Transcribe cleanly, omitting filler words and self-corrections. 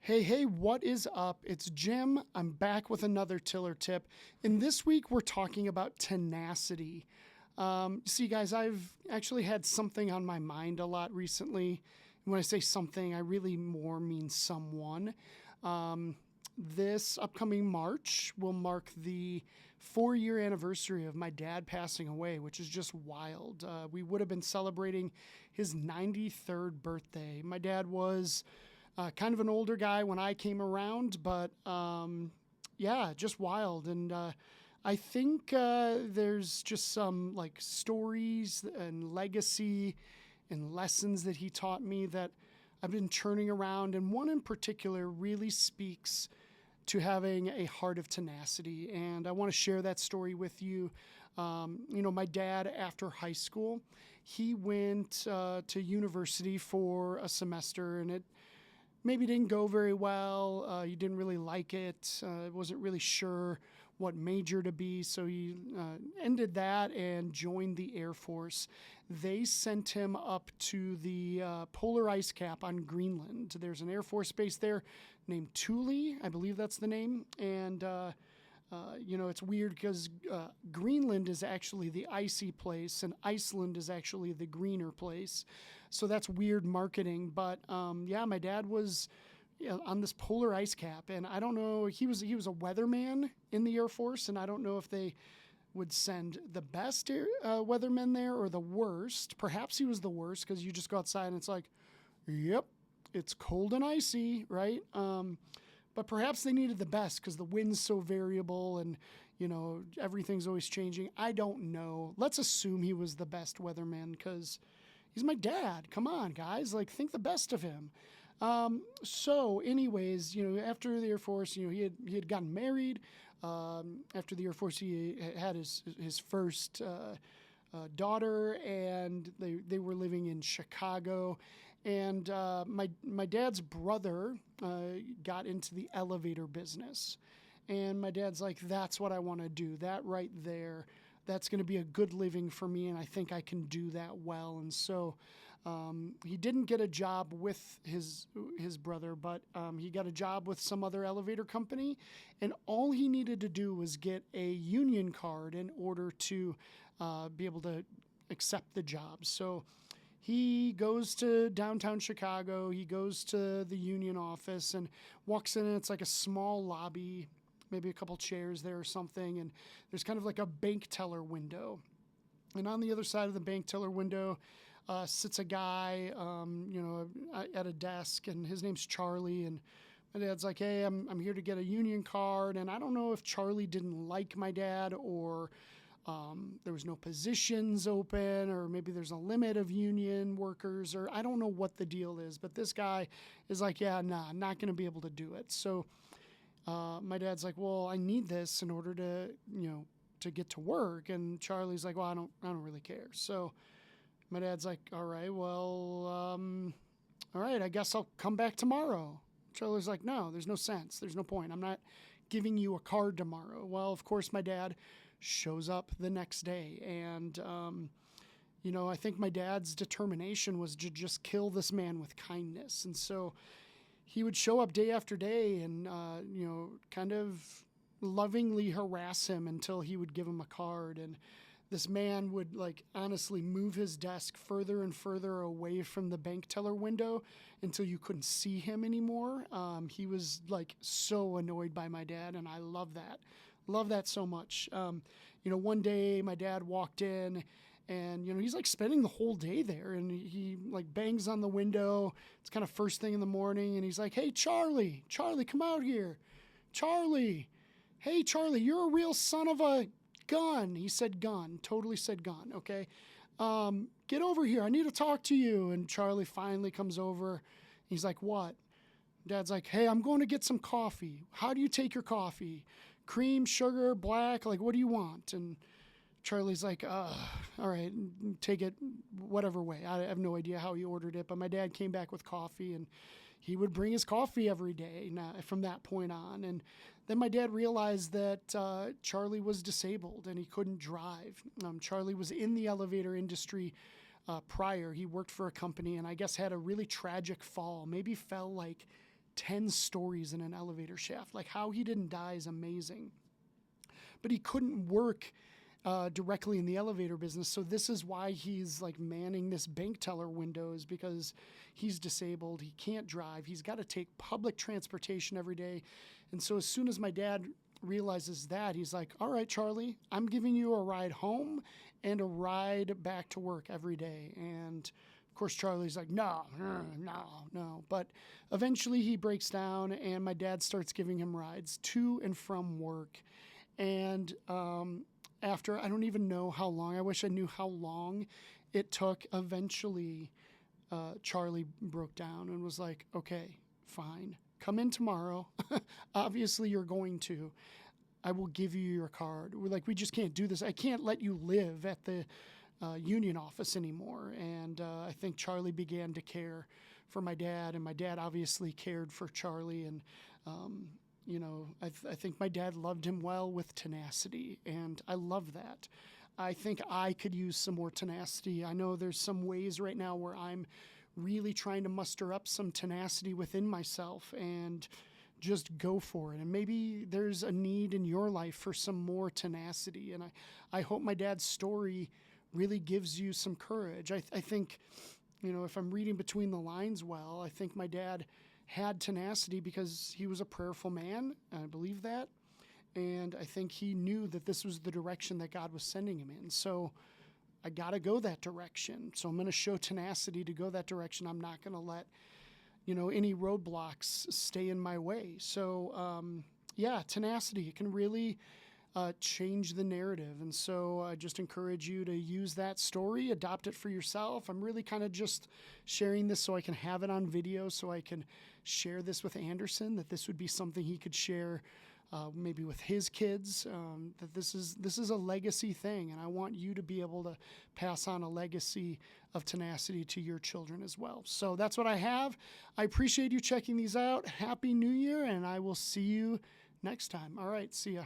Hey, what is up? It's Jim. I'm back with another tiller tip. And this week we're talking about tenacity. See, guys, I've actually had something on my mind a lot recently. And when I say something, I really more mean someone. This upcoming March will mark the 4-year anniversary of my dad passing away, which is just wild. We would have been celebrating his 93rd birthday. My dad was kind of an older guy when I came around, but yeah, just wild. And I think there's just some like stories and legacy and lessons that he taught me that I've been churning around. And one in particular really speaks to having a heart of tenacity. And I want to share that story with you. My dad, after high school, he went to university for a semester, and it maybe didn't go very well. He didn't really like it. Wasn't really sure what major to be. So he ended that and joined the Air Force. They sent him up to the polar ice cap on Greenland. There's an Air Force base there named Thule. I believe that's the name. And it's weird because Greenland is actually the icy place and Iceland is actually the greener place. So that's weird marketing. But my dad was on this polar ice cap, and I don't know, he was a weatherman in the Air Force, and I don't know if they would send the best weathermen there or the worst. Perhaps he was the worst because you just go outside and it's like, yep, it's cold and icy, right? But perhaps they needed the best because the wind's so variable and, everything's always changing. I don't know. Let's assume he was the best weatherman because he's my dad. Come on, guys. Think the best of him. So anyways, after the Air Force, he had gotten married. After the Air Force, he had his first daughter, and they were living in Chicago. And my dad's brother got into the elevator business. And my dad's like, that's what I want to do. That right there, that's going to be a good living for me, and I think I can do that well. And so he didn't get a job with his brother, but he got a job with some other elevator company, and all he needed to do was get a union card in order to be able to accept the job. So he goes to downtown Chicago, he goes to the union office and walks in, and it's like a small lobby, maybe a couple chairs there or something, and there's kind of like a bank teller window. And on the other side of the bank teller window sits a guy, at a desk, and his name's Charlie. And my dad's like, hey, I'm here to get a union card. And I don't know if Charlie didn't like my dad or there was no positions open, or maybe there's a limit of union workers, or I don't know what the deal is. But this guy is like, yeah, nah, I'm not going to be able to do it. So my dad's like, well, I need this in order to get to work. And Charlie's like, well, I don't really care. So my dad's like, all right, well, all right, I guess I'll come back tomorrow. Charlie's like, no, there's no sense. There's no point. I'm not giving you a card tomorrow. Well, of course, my dad shows up the next day. And, I think my dad's determination was to just kill this man with kindness. And so he would show up day after day and, kind of lovingly harass him until he would give him a card. And this man would honestly move his desk further and further away from the bank teller window until you couldn't see him anymore. He was so annoyed by my dad, and I love that. Love that so much. One day my dad walked in, and, he's spending the whole day there, and he bangs on the window. It's kind of first thing in the morning, and he's like, hey, Charlie, come out here. Charlie, hey, Charlie, you're a real son of a gun. He said gun, totally said gun. Okay. Get over here. I need to talk to you. And Charlie finally comes over. He's like, what? Dad's like, hey, I'm going to get some coffee. How do you take your coffee? Cream, sugar, black? What do you want? And Charlie's like, all right, take it whatever way. I have no idea how he ordered it, but my dad came back with coffee, and he would bring his coffee every day from that point on. And then my dad realized that Charlie was disabled and he couldn't drive. Charlie was in the elevator industry prior. He worked for a company and I guess had a really tragic fall, maybe fell 10 stories in an elevator shaft. Like, how he didn't die is amazing. But he couldn't work directly in the elevator business. So this is why he's like manning this bank teller windows, because he's disabled. He can't drive. He's got to take public transportation every day. And so as soon as my dad realizes that, he's like, all right, Charlie, I'm giving you a ride home and a ride back to work every day. And of course, Charlie's like, no. But eventually he breaks down, and my dad starts giving him rides to and from work. And after, I don't even know how long, I wish I knew how long it took, eventually Charlie broke down and was like, okay, fine, come in tomorrow. Obviously you're going to. I will give you your card. We're like, we just can't do this. I can't let you live at the union office anymore. And I think Charlie began to care for my dad, and my dad obviously cared for Charlie. And you know, I think my dad loved him well with tenacity, and I love that. I think I could use some more tenacity. I know there's some ways right now where I'm really trying to muster up some tenacity within myself and just go for it. And maybe there's a need in your life for some more tenacity. And I hope my dad's story really gives you some courage. I think, you know, if I'm reading between the lines well, I think my dad had tenacity because he was a prayerful man. I believe that. And I think he knew that this was the direction that God was sending him in. So I got to go that direction. So I'm going to show tenacity to go that direction. I'm not going to let, you know, any roadblocks stay in my way. So, yeah, tenacity, it can really change the narrative. And so I just encourage you to use that story, adopt it for yourself. I'm really kind of just sharing this so I can have it on video, so I can share this with Anderson, that this would be something he could share maybe with his kids, that this is a legacy thing, and I want you to be able to pass on a legacy of tenacity to your children as well. So that's what I have. I appreciate you checking these out. Happy New Year, and I will see you next time. All right, see ya.